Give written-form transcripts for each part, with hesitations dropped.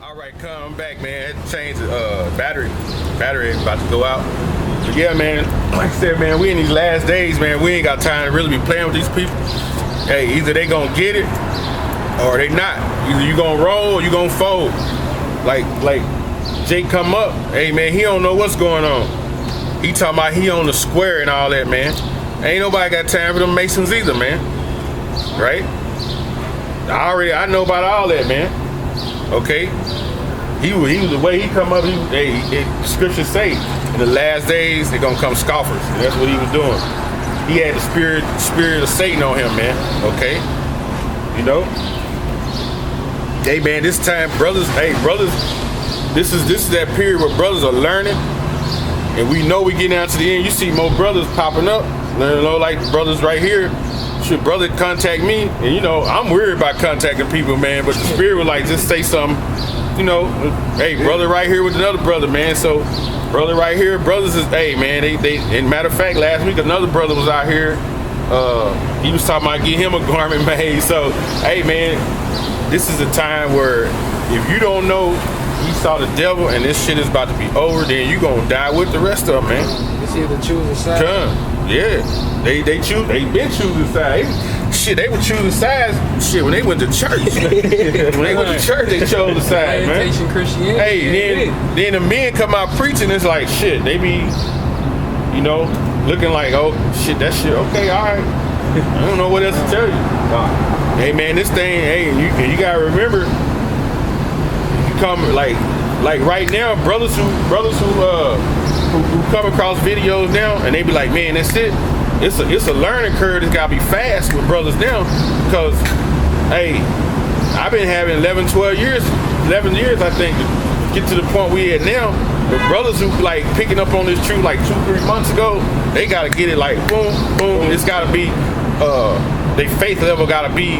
All right, come back, man. Had to change the battery. Battery is about to go out. But yeah, man, like I said, man, we in these last days, man. We ain't got time to really be playing with these people. Hey, either they gonna get it or they not. Either you gonna roll or you gonna fold. Like Jake come up, hey man, he don't know what's going on. He talking about he on the square and all that, man. Ain't nobody got time for them Masons either, man. Right? I know about all that, man. Okay? He was the way he come up, the scriptures say, in the last days, they're gonna come scoffers. And that's what he was doing. He had the spirit of Satan on him, man. Okay? You know? Hey man, this time, brothers, this is that period where brothers are learning. And we know we getting down to the end. You see more brothers popping up. You know, like brothers right here. Should brother contact me? And you know, I'm worried about contacting people, man. But the spirit would like just say something. You know, hey, brother right here with another brother, man. So, brother right here, brothers is, hey, man, they and matter of fact, last week another brother was out here. He was talking about getting him a garment made. So, hey, man, this is a time where if you don't know you saw the devil and this shit is about to be over, then you gonna die with the rest of them, man. It's either choose a side. Yeah, they been choosing sides. Shit, they were choosing sides. Shit, when they went to church. When they went to church, they chose the side, man. Christianity. Hey, then the men come out preaching. It's like shit. They be, you know, looking like, oh shit, that shit. Okay, all right. I don't know what else to tell you. Hey man, this thing. Hey, you gotta remember. You come like right now, brothers who come across videos now, and they be like, man, that's it. It's a learning curve that's gotta be fast with brothers now, because hey, I've been having 11 years I think to get to the point we at now. The brothers who like picking up on this truth like 2-3 months ago, they gotta get it like boom, boom. It's gotta be their faith level gotta be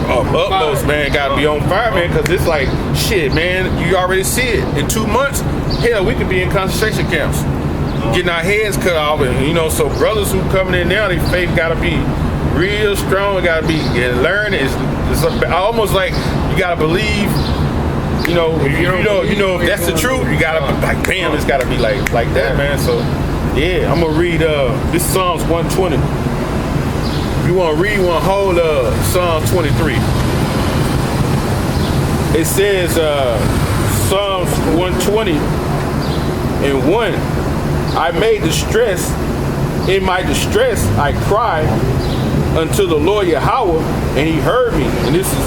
utmost, man. Gotta be on fire, man, because it's like shit, man. You already see it. In 2 months, hell, we could be in concentration camps, getting our heads cut off, and you know. So brothers who coming in now, their faith gotta be real strong. It gotta be and learn. It's almost like you gotta believe. You know, you know if that's the truth, you gotta be like, bam, it's gotta be like that, man. So yeah, I'm gonna read this Psalms 120. You want to read one whole Psalm 23. It says Psalms 120 and 1. I made distress. In my distress I cried unto the Lord Yahweh, and he heard me. And this is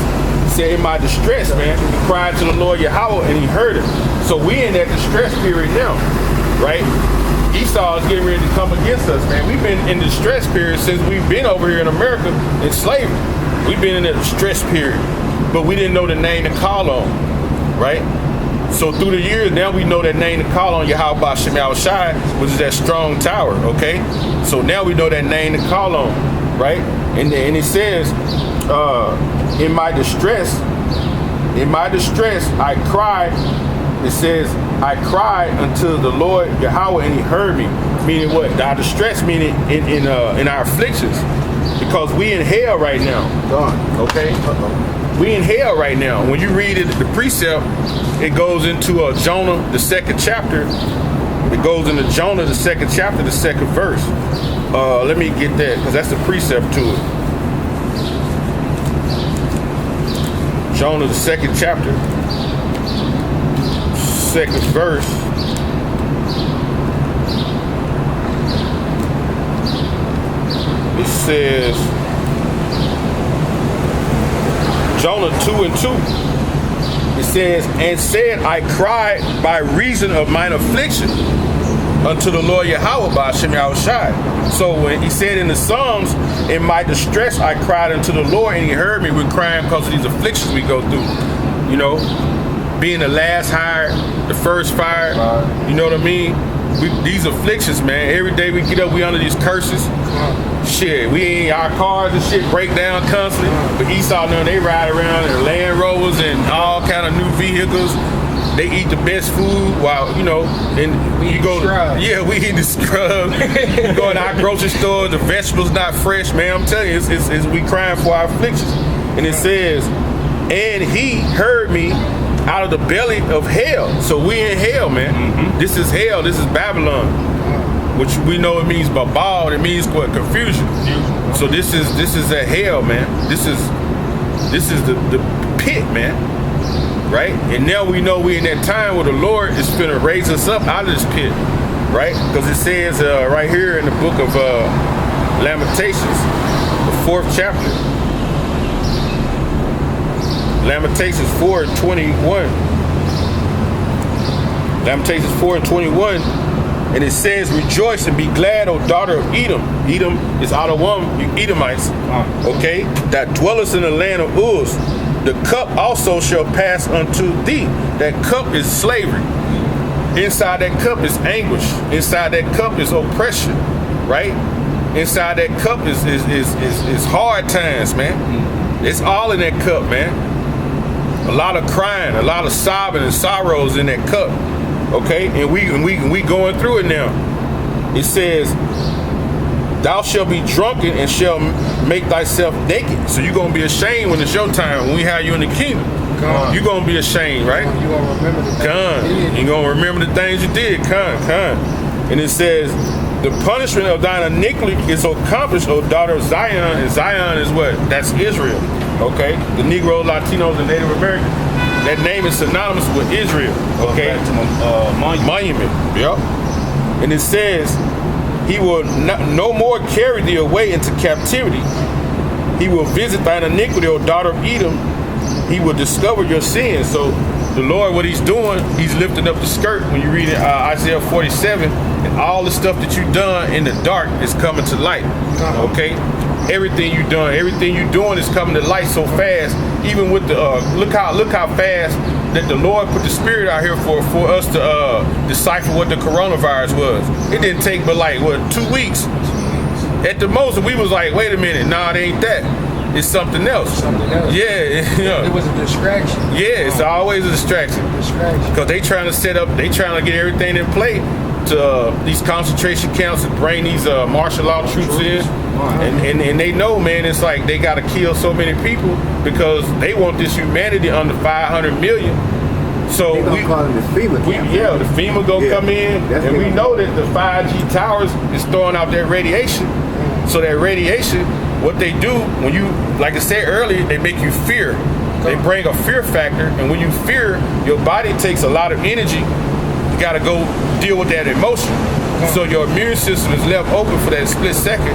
said in my distress, man. He cried to the Lord Yahweh, and he heard him. So we in that distress period now, right? Esau is getting ready to come against us, man. We've been in the stress period since we've been over here in America in slavery. We've been in that stress period, but we didn't know the name to call on, right? So through the years, now we know that name to call on, Yahweh B'Shem Yahushai, which is that strong tower, okay? So now we know that name to call on, right? And it says, in my distress I cried. It says, I cried unto the Lord Yahweh, and he heard me. Meaning what? Our distress, meaning in our afflictions. Because we in hell right now. Okay? We in hell right now. When you read it, the precept, it goes into Jonah, the 2nd chapter. It goes into Jonah, the 2nd chapter, the 2nd verse. Let me get that, because that's the precept to it. Jonah, the 2nd chapter. 2nd verse. It says, Jonah 2 and 2. It says, and said, I cried by reason of mine affliction unto the Lord Yahweh B'Shem Yahushai. So when he said in the Psalms, in my distress I cried unto the Lord, and he heard me. We're crying because of these afflictions we go through. You know, being the last hire, the first fire, you know what I mean? These afflictions, man, every day we get up, we under these curses. Shit, we ain't, our cars and shit break down constantly. But Esau, now they ride around in Land Rovers and all kind of new vehicles. They eat the best food while, you know, and we you go, yeah, we eat the scrub. You go in our grocery store, the vegetables not fresh, man. I'm telling you, it's we crying for our afflictions. And it says, and he heard me out of the belly of hell. So we in hell, man. This is hell. This is Babylon, which we know it means babal. It means what? Confusion. So this is a hell, man. This is the pit, man. Right? And now we know we in that time where the Lord is finna raise us up out of this pit, right? Because it says right here in the book of Lamentations, the 4th chapter, Lamentations 4:21. Lamentations 4:21, and it says, "Rejoice and be glad, O daughter of Edom." Edom is Adawam, you Edomites, okay? "That dwellest in the land of Uz. The cup also shall pass unto thee." That cup is slavery. Inside that cup is anguish. Inside that cup is oppression, right? Inside that cup is hard times, man. It's all in that cup, man. A lot of crying, a lot of sobbing and sorrows in that cup, okay? And we going through it now. It says, "Thou shalt be drunken and shall make thyself naked." So you're going to be ashamed when it's your time, when we have you in the kingdom. You're going to be ashamed, right? You're going to remember the things you're going to remember the things you did. And it says, "The punishment of thine iniquity is accomplished, O daughter of Zion." And Zion is what? That's Israel, okay? The Negro, Latinos, and Native Americans. That name is synonymous with Israel, okay? Monument. Yep. And it says, "He will no more carry thee away into captivity. He will visit thine iniquity, O daughter of Edom. He will discover your sins." So the Lord, what he's doing, he's lifting up the skirt. When you read it, Isaiah 47, and all the stuff that you've done in the dark is coming to light, okay? Everything you done, everything you doing is coming to light so fast. Even with the, look how fast that the Lord put the Spirit out here for us to decipher what the coronavirus was. It didn't take but like, what, 2 weeks? At the most, we was like, wait a minute, nah, it ain't that. It's something else. Yeah, you know. It was a distraction. Yeah, it's always a distraction. Because they trying to set up, they trying to get everything in play to these concentration camps and bring these martial law troops in. And they know, man, it's like they got to kill so many people because they want this humanity under 500 million. So we call it the FEMA camp. The FEMA gonna come in, and we know that the 5G towers is throwing out that radiation. So that radiation, what they do when you, like I said earlier, they make you fear. They bring a fear factor, and when you fear, your body takes a lot of energy. You got to go deal with that emotion. So your immune system is left open for that split second,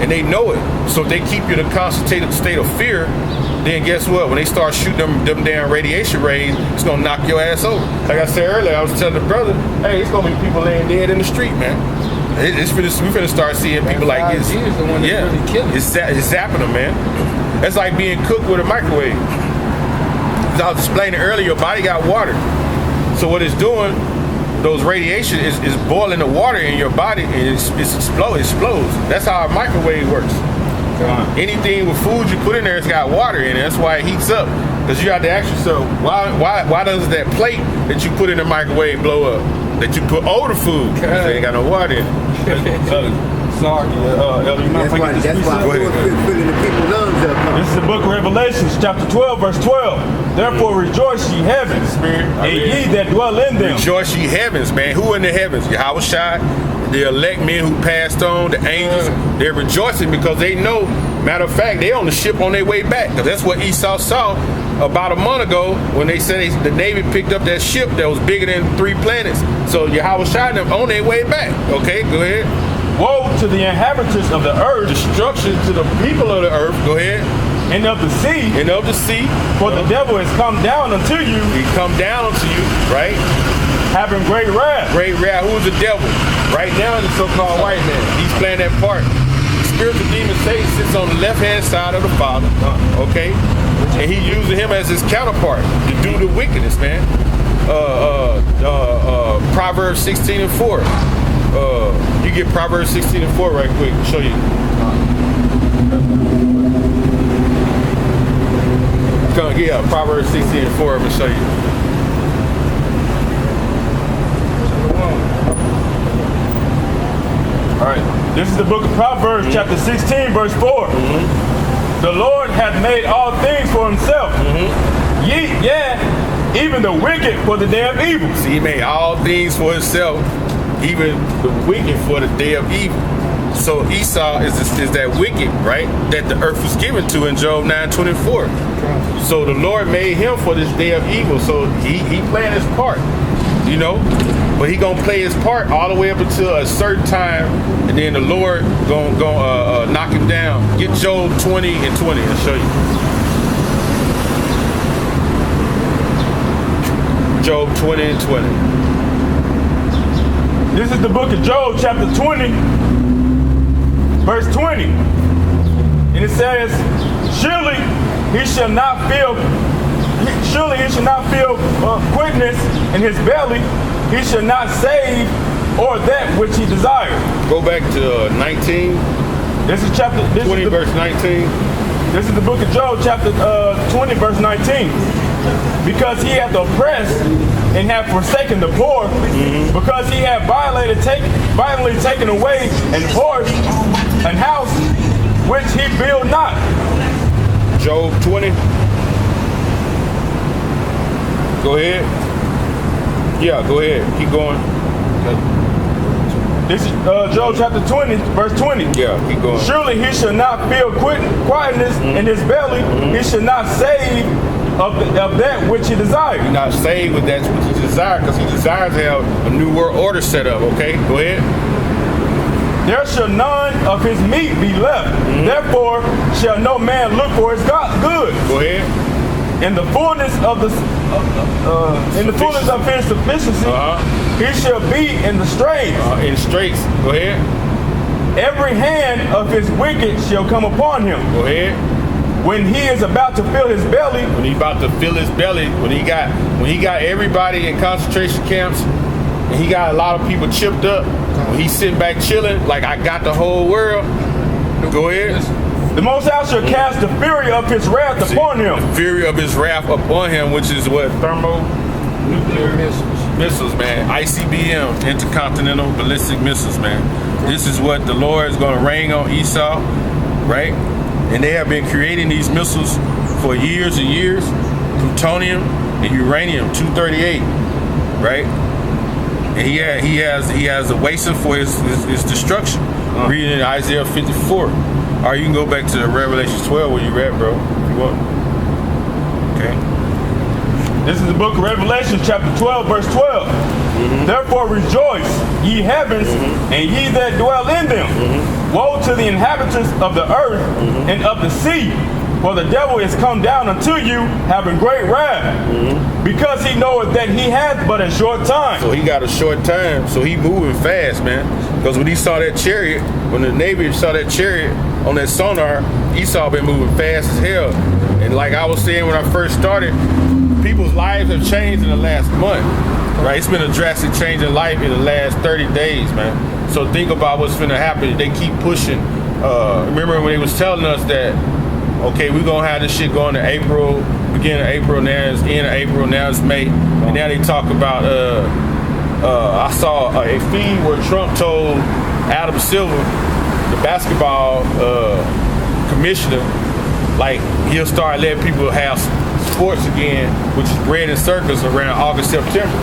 and they know it. So if they keep you in a concentrated state of fear, then guess what? When they start shooting them damn radiation rays, it's gonna knock your ass over. Like I said earlier, I was telling the brother, hey, it's gonna be people laying dead in the street, man. We're finna start seeing people like this. It's zapping them, man. That's like being cooked with a microwave. As I was explaining earlier, your body got water. So what it's doing, those radiation is boiling the water in your body, and it explodes. That's how a microwave works. Anything with food you put in there, it's got water in it. That's why it heats up. Because you got to ask yourself, why does that plate that you put in the microwave blow up? That you put over the food? Because they ain't got no water in it. Sorry, Elder, you mind if I get this piece up? Filling the people's lungs up. This is the book of Revelations, chapter 12, verse 12. "Therefore rejoice, ye heavens, and ye that dwell in them." Rejoice, ye heavens, man. Who in the heavens? Yahweh Shai, the elect men who passed on, the angels. They're rejoicing because they know, matter of fact, they on the ship on their way back. Because that's what Esau saw about a month ago when they said the Navy picked up that ship that was bigger than 3 planets. So Yahweh Shai them on their way back. Okay, go ahead. "Woe to the inhabitants of the earth, Destruction to the people of the earth. Go ahead. and of the sea, for the devil has come down unto you." He come down unto you, right? "Having great wrath." Great wrath. Who is the devil? Right now, the so-called white man. He's playing that part. The spiritual demon Satan sits on the left-hand side of the Father, okay? And he using him as his counterpart to do the wickedness, man. Proverbs 16:4. You get Proverbs 16:4 right quick. I'll show you. Proverbs 16:4. I'm gonna show you. All right. This is the book of Proverbs, chapter 16, verse 4. "The Lord hath made all things for himself. even the wicked for the day of evil. See, he made all things for himself, even the wicked for the day of evil. So Esau is that wicked, right? That the earth was given to in Job 9:24. So the Lord made him for this day of evil. So he playing his part, you know. But he gonna play his part all the way up until a certain time, and then the Lord gonna knock him down. Get Job 20 and 20. I'll show you. Job 20 and 20. This is the book of Job, chapter 20, verse 20. And it says, surely he shall not feel quickness in his belly. He shall not save or that which he desires. Go back to 19. This is chapter 20 verse 19. This is the book of Job, chapter 20, verse 19. Because he hath oppressed and hath forsaken the poor, because he hath violently taken away an horse and house which he built not. Job 20. Go ahead. Yeah, go ahead. Keep going. This is Job chapter 20, verse 20. Yeah, keep going. Surely he shall not feel quietness in his belly. He shall not save of that which he desires. He's not saved with that which he desires, because he desires to have a new world order set up. Okay, go ahead. There shall none of his meat be left. Therefore shall no man look for his good. Go ahead. In the fullness of his sufficiency, he shall be in the straits. In straits. Go ahead. Every hand of his wicked shall come upon him. Go ahead. When he is about to fill his belly, when he about to fill his belly, when he got everybody in concentration camps, and he got a lot of people chipped up, when he's sitting back chilling, like I got the whole world. Go ahead. The Most High shall cast the fury of his wrath upon him. The fury of his wrath upon him, which is what? Thermonuclear missiles, man. ICBM, intercontinental ballistic missiles, man. This is what the Lord is going to rain on Esau, right? And they have been creating these missiles for years and years. Plutonium and uranium-238, right? And he has a waster for his destruction. Reading in Isaiah 54. Or you can go back to Revelation 12 where you read, bro, if you want. Okay. This is the book of Revelation, chapter 12, verse 12. Therefore rejoice, ye heavens, and ye that dwell in them. Woe to the inhabitants of the earth and of the sea, for the devil is come down unto you, having great wrath, because he knoweth that he hath but a short time. So he got a short time, so he moving fast, man. Because when he saw that chariot, when the Navy saw that chariot on that sonar, Esau been moving fast as hell. And like I was saying when I first started, people's lives have changed in the last month, right? It's been a drastic change in life in the last 30 days, man. So think about what's finna happen. They keep pushing. Remember when they was telling us that, okay, we're gonna have this shit going to April, beginning of April, now it's end of April, now it's May. And now they talk about, I saw a feed where Trump told Adam Silver, the basketball commissioner, like he'll start letting people have sports again, which is bread and circus around August, September,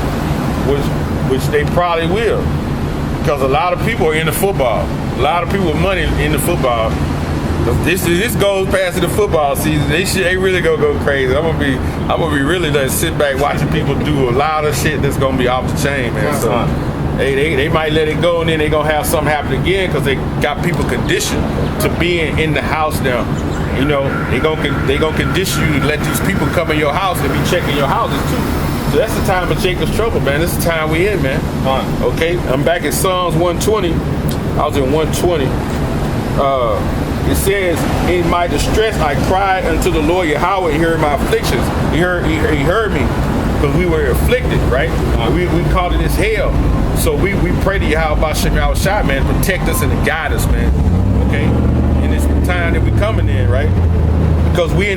which they probably will, because a lot of people are into football. A lot of people with money into football. This goes past the football season. They really gonna go crazy. I'm gonna be really just sit back watching people do a lot of shit that's gonna be off the chain, man. So they might let it go, and then they gonna have something happen again because they got people conditioned to being in the house now. You know, they gonna condition you to let these people come in your house and be checking your houses too. So that's the time of Jacob's trouble, man. This is the time we in, man. Okay, I'm back in Psalms 120. I was in 120. It says, in my distress I cried unto the Lord Yahweh, he heard my afflictions. He heard me, because we were afflicted, right? We called it this hell. So we pray to Yahweh Bashem Yahushua, man, protect us and to guide us, man. Okay? And it's the time that we coming in, right? Because we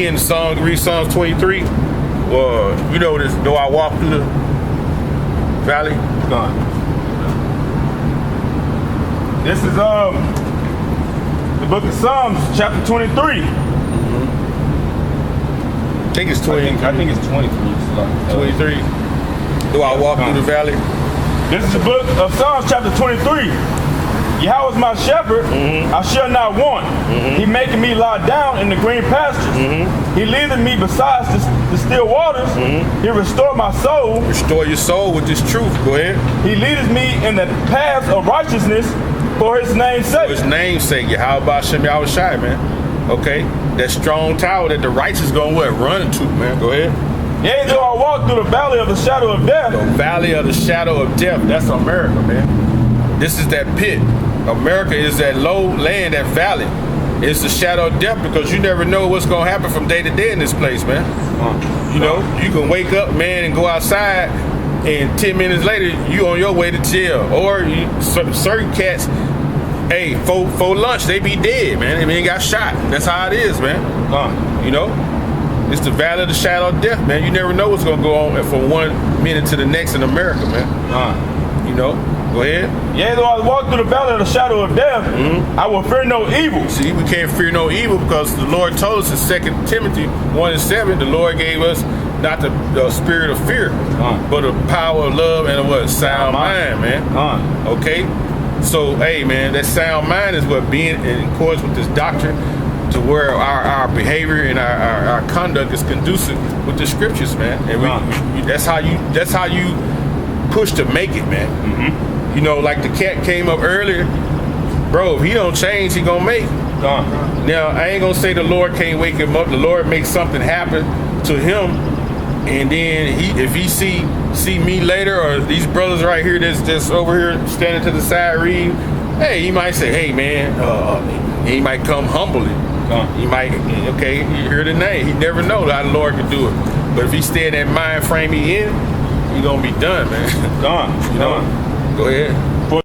in Psalms, read Psalms 23. You know this, though I walk through the valley. This is the book of Psalms, chapter 23. think it's 20. I think it's 23. 23. Do I walk through the valley? This is the book of Psalms chapter 23. Yahweh is my shepherd, I shall not want. He maketh me lie down in the green pastures. He leadeth me beside the still waters. He restored my soul. Restore your soul with this truth. Go ahead. He leadeth me in the paths of righteousness for his name's sake. For his name's sake. How about Shem Yahushai, man? Okay. That strong tower that the righteous gonna what? Run into, man. Go ahead. Yea, though I walk through the valley of the shadow of death. The valley of the shadow of death. That's America, man. This is that pit. America is that low land, that valley. It's the shadow of death because you never know what's gonna happen from day to day in this place, man. You know, you can wake up, man, and go outside, and 10 minutes later, you on your way to jail. Or certain cats, hey, for lunch, they be dead, man. They ain't got shot. That's how it is, man. You know, it's the valley of the shadow of death, man. You never know what's gonna go on from 1 minute to the next in America, man. You know. Go ahead. Yea, though I walk through the valley of the shadow of death, I will fear no evil. See, we can't fear no evil because the Lord told us in 2 Timothy 1:7, the Lord gave us not the spirit of fear, but a power of love and a what? Sound mind, man. Okay? So, hey, man, that sound mind is what being in accordance with this doctrine to where our behavior and our conduct is conducive with the scriptures, man. And that's how you push to make it, man. You know, like the cat came up earlier, bro, if he don't change, he gonna make it. Now, I ain't gonna say the Lord can't wake him up. The Lord makes something happen to him, and then if he see me later, or these brothers right here that's just over here standing to the side reading, hey, he might say, hey, man, he might come humbly. He might, okay, you hear the name. He never know how the Lord can do it. But if he stay in that mind frame he in, he gonna be done, man. You know? Go ahead.